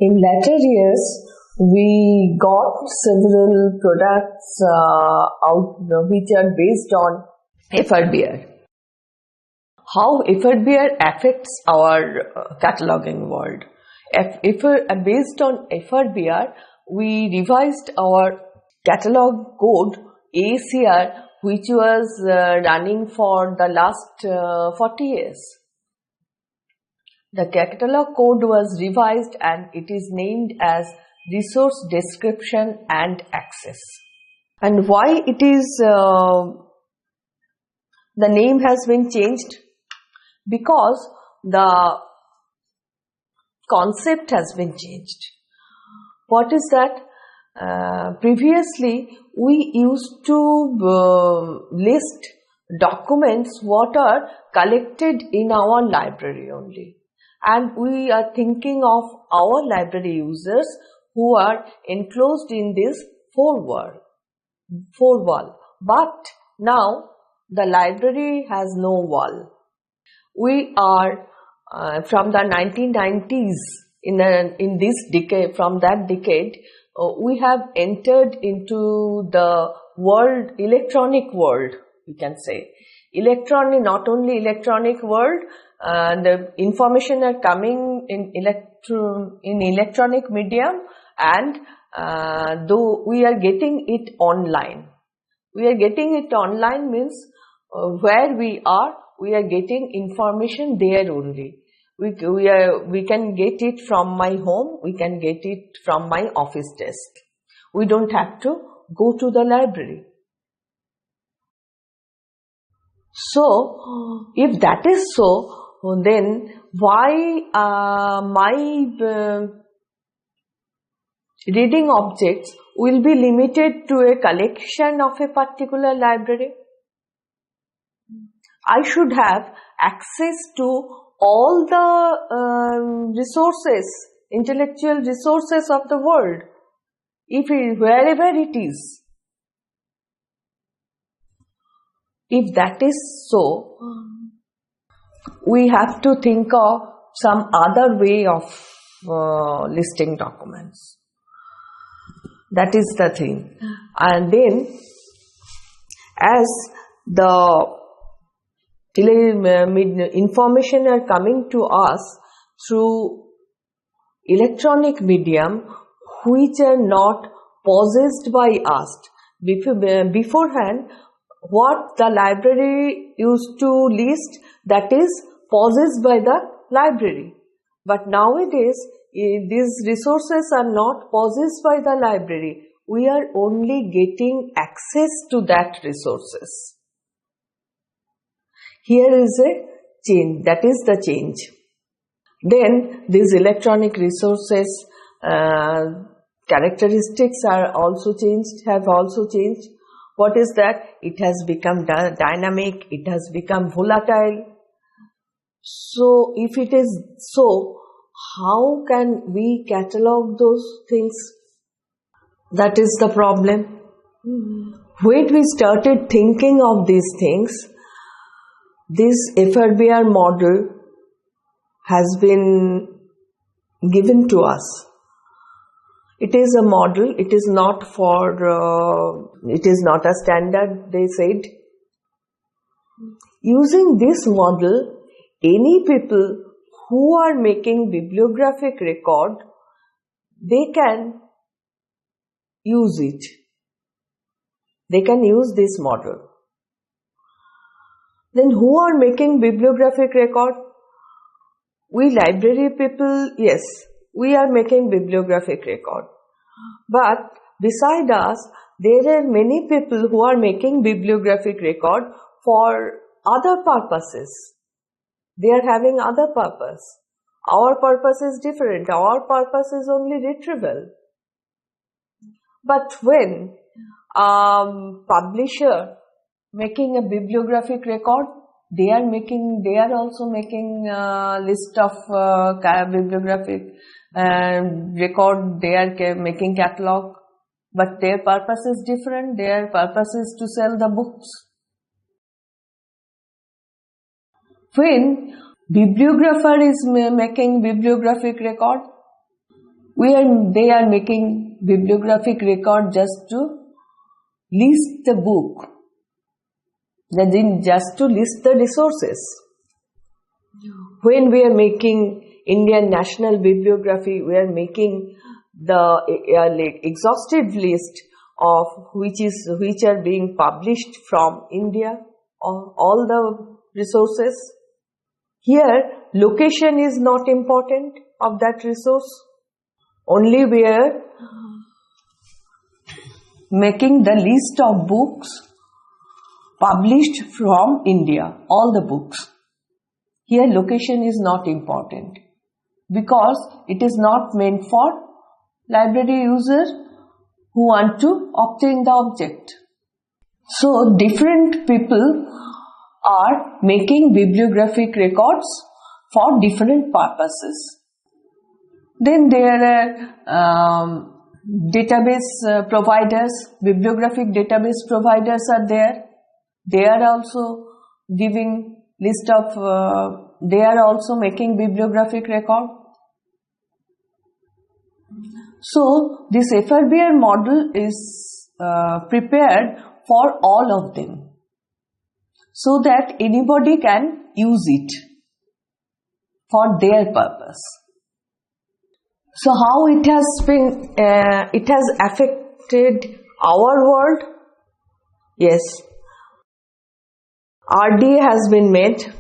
In later years, we got several products out which are based on FRBR. How FRBR affects our cataloging world? Based on FRBR, we revised our catalog code ACR, which was running for the last 40 years. The catalog code was revised and it is named as Resource Description and Access. And why it is the name has been changed? Because the concept has been changed. What is that? Previously, we used to list documents what are collected in our library only. And we are thinking of our library users who are enclosed in this four wall. But now the library has no wall. We are from the 1990s, in this decade, from that decade, we have entered into the world, electronic world, we can say. Electronic, not only electronic world, the information are coming in electronic medium, and though we are getting it online. We are getting it online means where we are getting information there only. We can get it from my home, we can get it from my office desk. We don't have to go to the library. So, if that is so, then why my reading objects will be limited to a collection of a particular library? I should have access to all the resources, intellectual resources of the world, wherever it is. If that is so, we have to think of some other way of listing documents. That is the thing. And then, as the information are coming to us through electronic medium, which are not possessed by us. Beforehand, what the library used to list, that is possessed by the library. But nowadays, these resources are not possessed by the library. We are only getting access to that resources. Here is a change, that is the change. Then these electronic resources characteristics are also changed, have also changed. What is that? It has become dynamic, it has become volatile. So, if it is so, how can we catalog those things? That is the problem. When we started thinking of these things, this FRBR model has been given to us. It is a model, it is not it is not a standard, they said. Using this model, any people who are making bibliographic record, they can use it. They can use this model. Then who are making bibliographic record? We library people, yes, we are making bibliographic record. But beside us, there are many people who are making bibliographic record for other purposes. They are having other purpose. Our purpose is different. Our purpose is only retrieval. But when publisher making a bibliographic record, they are also making a list of bibliographic record, they are making catalog, but their purpose is different. Their purpose is to sell the books. When bibliographer is making bibliographic record, they are making bibliographic record just to list the book, just to list the resources. When we are making Indian national bibliography, we are making the exhaustive list of which are being published from India, all the resources. Here, location is not important of that resource. Only we are making the list of books published from India, all the books. Here, location is not important because it is not meant for library users who want to obtain the object. So, different people are making bibliographic records for different purposes. Then there are database providers, bibliographic database providers are there. They are also giving list of, they are also making bibliographic record. So, this FRBR model is prepared for all of them, so that anybody can use it for their purpose. So, how it has affected our world? Yes, RDA has been made,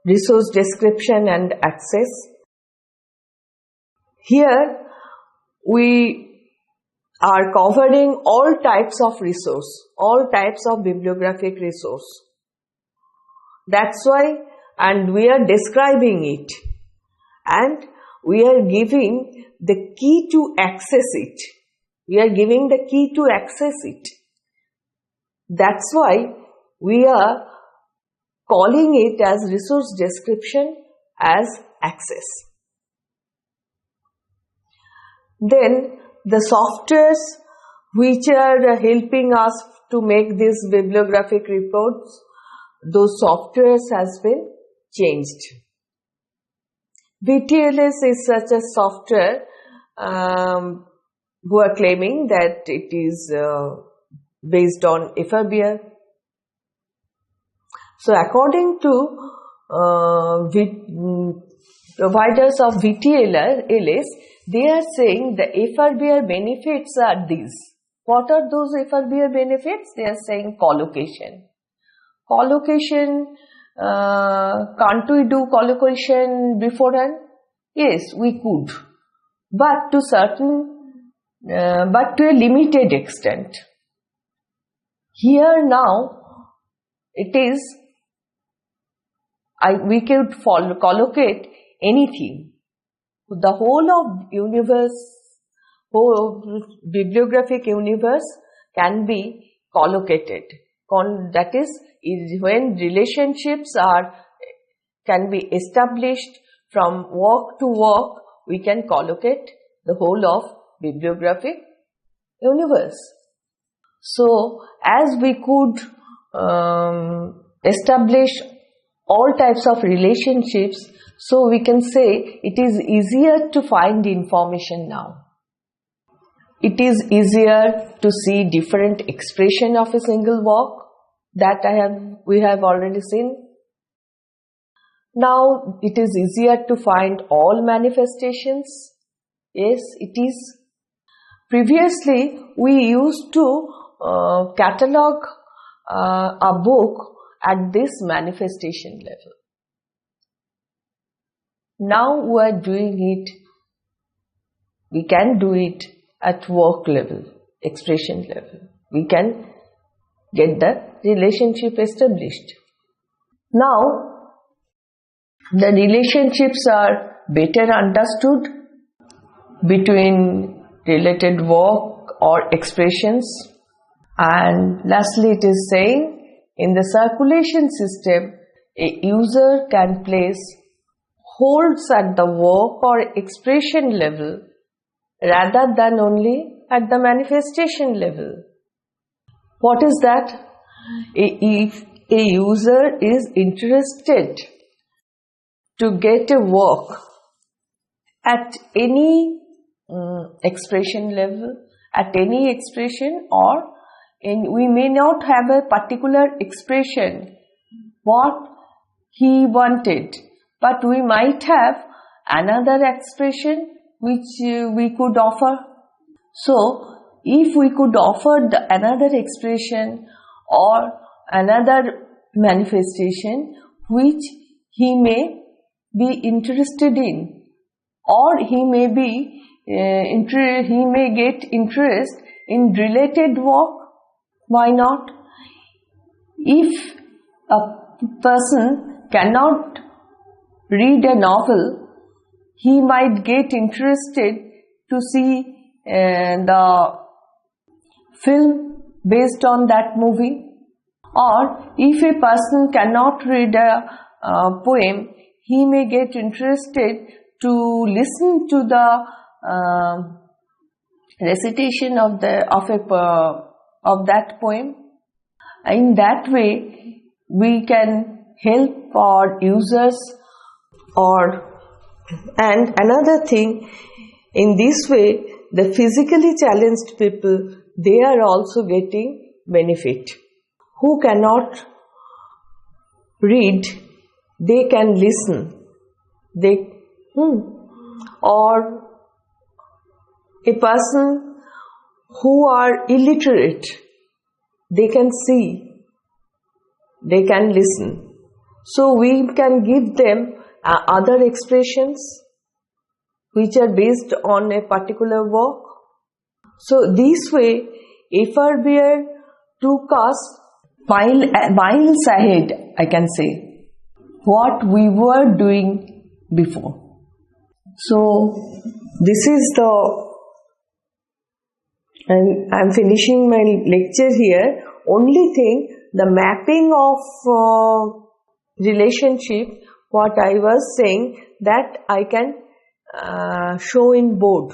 resource description and access. Here, we are covering all types of resource, all types of bibliographic resource. That's why, and we are describing it, and we are giving the key to access it. We are giving the key to access it. That's why we are calling it as resource description as access. Then the softwares which are helping us to make these bibliographic reports, those softwares has been changed. VTLS is such a software who are claiming that it is based on FRBR. So according to providers of VTLS, they are saying the FRBR benefits are these. What are those FRBR benefits? They are saying collocation. Collocation, can't we do collocation beforehand? Yes, we could, but to a limited extent. Here now, it is, we could collocate anything. The whole of universe, whole bibliographic universe can be collocated. That is when relationships can be established from work to work, we can collocate the whole of bibliographic universe. So, as we could establish all types of relationships, so we can say it is easier to find information now. It is easier to see different expression of a single work that we have already seen. Now it is easier to find all manifestations. Yes, it is. Previously, we used to catalog a book at this manifestation level. Now we are doing it, we can do it at work level, expression level. We can get the relationship established. Now, the relationships are better understood between related work or expressions. And lastly, it is saying, in the circulation system, a user can place holds at the work or expression level rather than only at the manifestation level. What is that? If a user is interested to get a work at any expression level, at any expression, or we may not have a particular expression what he wanted, but we might have another expression which we could offer. So, if we could offer another expression or another manifestation which he may be interested in, or he may get interest in related work, why not? If a person cannot read a novel, he might get interested to see the film based on that movie. Or if a person cannot read a poem, he may get interested to listen to the recitation of that poem. In that way, we can help our users. And another thing, in this way, the physically challenged people, they are also getting benefit. Who cannot read, they can listen. Or a person who are illiterate, they can see, they can listen. So we can give them other expressions which are based on a particular work. So this way, FRBR took us miles ahead, I can say, what we were doing before. So this is I'm finishing my lecture here. Only thing, the mapping of relationship, what I was saying, that I can show in board.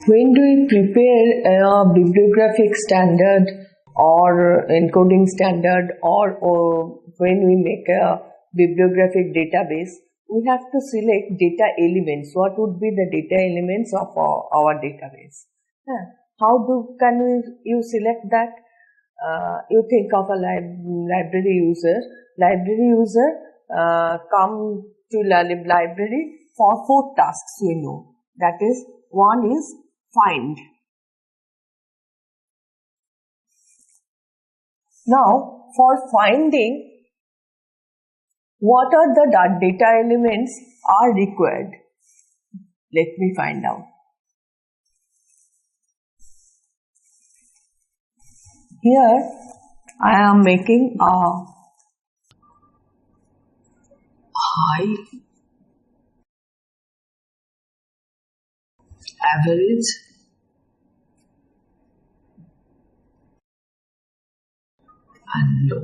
When do we prepare a bibliographic standard or encoding standard, or when we make a bibliographic database, we have to select data elements. What would be the data elements of our database? How can you select that? You think of a library user. Library user come to library for 4 tasks we know. That is, one is find. Now, for finding, what are the data elements are required? Let me find out. Here, I am making a high, average, and low.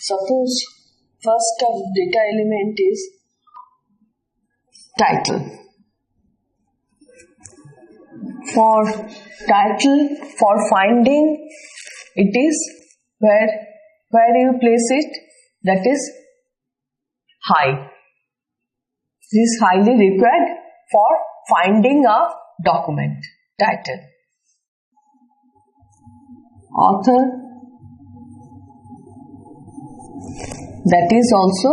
Suppose first of data element is title. For title, for finding, it is where you place it, that is high. This is highly required for finding a document. Title. Author, that is also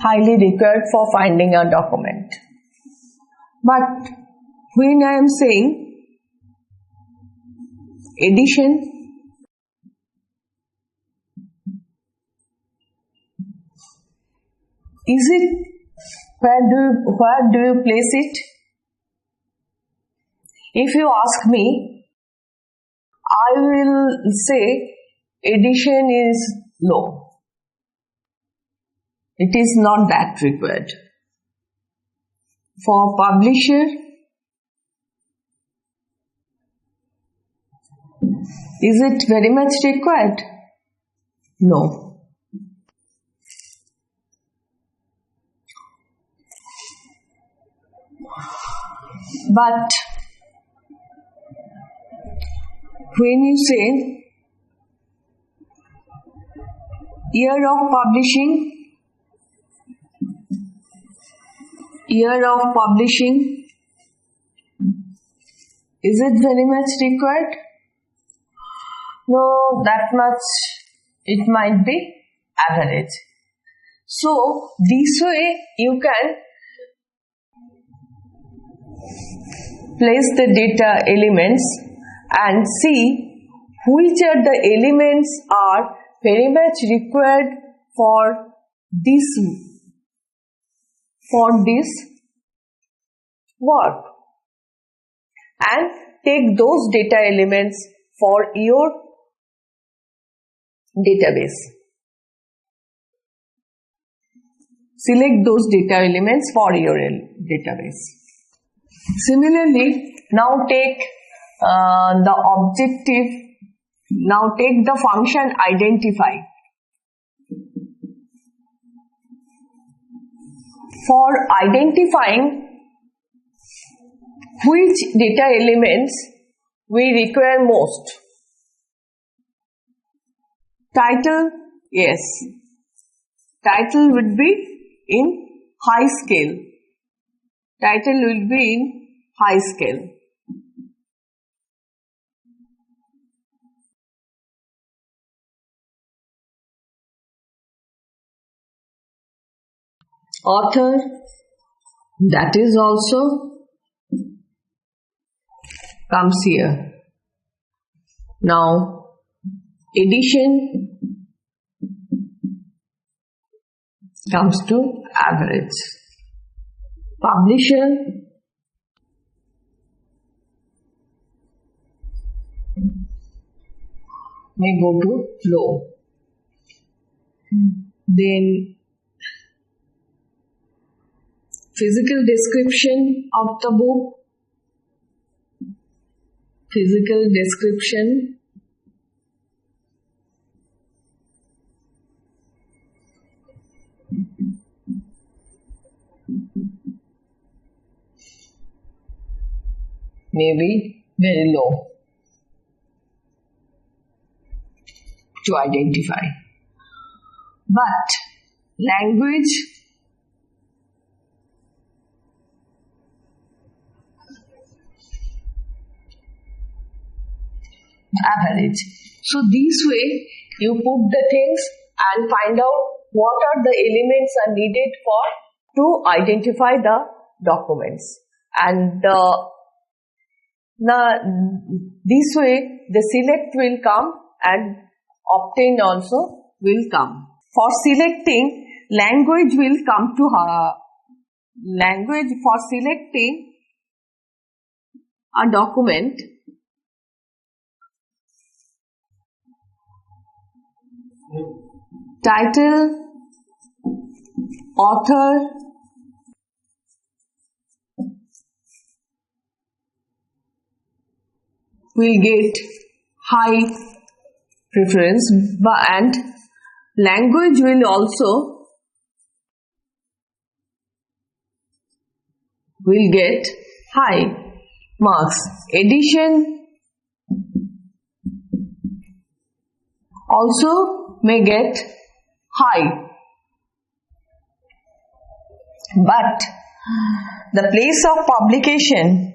highly required for finding a document. But when I am saying edition, is it, where do you place it? If you ask me, I will say edition is low. It is not that required. For publisher, is it very much required? No. But when you say year of publishing, year of publishing. Is it very much required? No, that much it might be average. So this way you can place the data elements and see which are the elements are very much required for this work, and take those data elements for your database. Select those data elements for your database. Similarly, now take the objective, now take the function identify. For identifying which data elements we require most. Title, yes. Title would be in high scale. Title will be in high scale. Author, that is also comes here. Now, edition comes to average. Publisher may go to low. Then physical description of the book. Physical description. Maybe very low to identify. But language average. So this way you put the things and find out what are the elements are needed for to identify the documents, and this way the select will come and obtain also will come. For selecting, language will come to language for selecting a document. Title, author, will get high preference, and language will also will get high marks. Edition also may get high, but the place of publication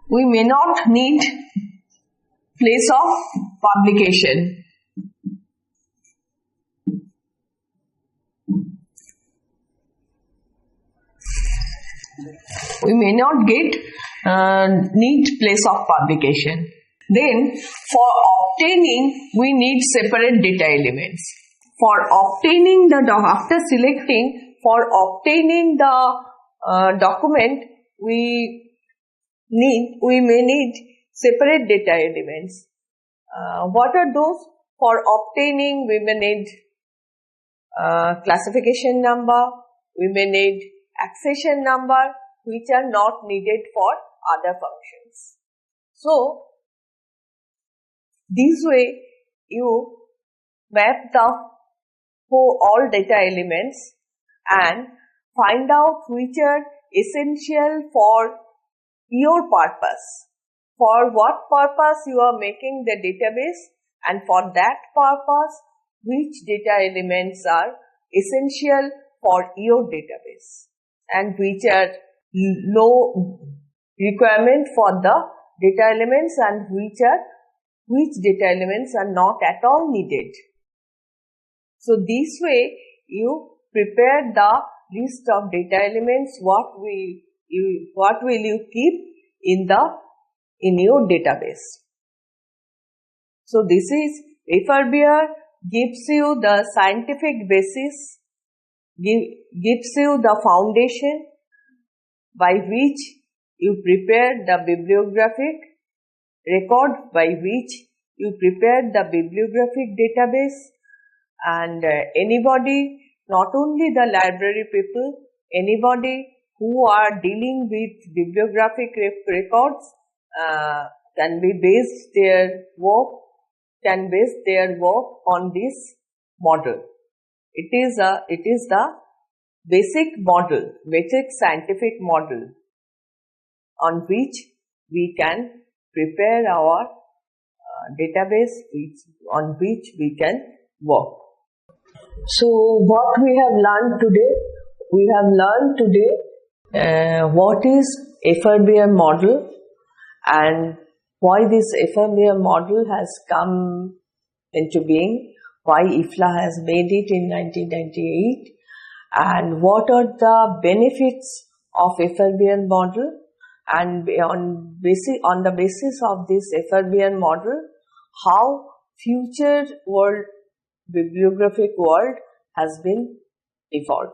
we may not need place of publication. We may not get need place of publication. Then for obtaining we need separate data elements. For obtaining the after selecting, for obtaining the document we may need separate data elements. What are those? For obtaining we may need classification number, we may need accession number, which are not needed for other functions. So this way you map the all data elements and find out which are essential for your purpose. For what purpose you are making the database, and for that purpose which data elements are essential for your database and which are low requirement for the data elements and which data elements are not at all needed. So this way you prepare the list of data elements what will you keep in your database. So this is FRBR gives you the scientific basis, gives you the foundation by which you prepare the bibliographic record, by which you prepare the bibliographic database, and anybody, not only the library people, anybody who are dealing with bibliographic records can base their work on this model. It is the basic model, basic scientific model on which we can prepare our database, on which we can work. So what we have learned today? We have learned today what is FRBR model and why this FRBR model has come into being, why IFLA has made it in 1998, and what are the benefits of FRBR model, and on the basis of this FRBR model, how future bibliographic world has been evolved.